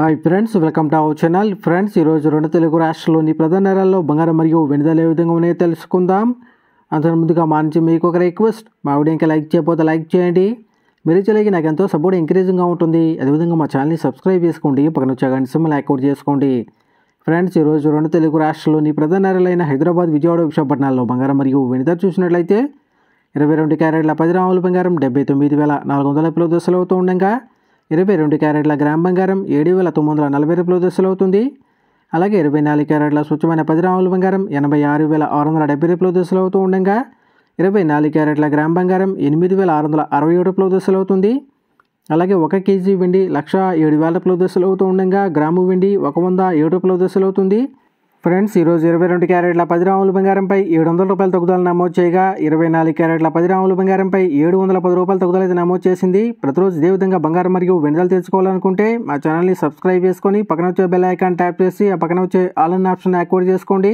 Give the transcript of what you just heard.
Hi friends, welcome to our channel. Friends, ఈరోజు రెండు తెలుగు రాష్ట్రాల్లోని ప్రధాన నగరాల్లో బంగారం మరియు వెండి ధరలు ఏ విధంగా ఉన్నాయో తెలుసుకుందాం. అంతకు ముందుగా మా నుంచి మీకు ఒక రిక్వెస్ట్, మా వీడియో ఇంకా లైక్ చేయకపోతే లైక్ చేయండి. మీరు చేయలేక నాకు ఎంతో సపోర్ట్ ఎంకరేజింగ్గా ఉంటుంది. అదేవిధంగా మా ఛానల్ని సబ్స్క్రైబ్ చేసుకోండి, పక్కన వచ్చే గంట సింబల్ యాక్టివేట్ చేసుకోండి. ఫ్రెండ్స్, ఈరోజు రెండు తెలుగు రాష్ట్రాల్లోని ప్రధాన నగరాలైన హైదరాబాద్, విజయవాడ, విశాఖపట్నాల్లో బంగారం మరియు వెండి ధర చూసినట్లయితే 22 క్యారెట్ల 10 గ్రాముల బంగారం 79,440 దశలు అవుతూ ఉండగా 22 క్యారెట్ల గ్రామ్ బంగారం 7,940 దశలు అవుతుంది. అలాగే 24 క్యారెట్ల స్వచ్ఛమైన 10 గ్రాముల బంగారం 86,670 దశలు అవుతూ ఉండగా 24 క్యారెట్ల గ్రామ్ బంగారం 8,667 దశలు అవుతుంది. అలాగే 1 కేజీ వెండి 1,07,000 దశలు అవుతూ ఉండగా గ్రాము వెండి 107 దశలు అవుతుంది. ఫ్రెండ్స్, ఈరోజు 22 క్యారెట్ల 10 గ్రాముల బంగారంపై ₹700 తగ్గుదల నమోదు చేయగా 24 క్యారెట్ల 10 గ్రాముల బంగారంపై ₹710 తగ్గుదల అయితే నమోదు చేసింది. ప్రతిరోజు ఇదే విధంగా బంగారం మరియు వెండి ధరలు తెలుసుకోవాలనుకుంటే మా ఛానల్ని సబ్స్క్రైబ్ చేసుకొని పక్కన వచ్చే బెల్ ఐకాన్ ట్యాప్ చేసి ఆ పక్కన వచ్చే ఆల్ అన్న ఆప్షన్ యాక్టివేట్ చేసుకోండి.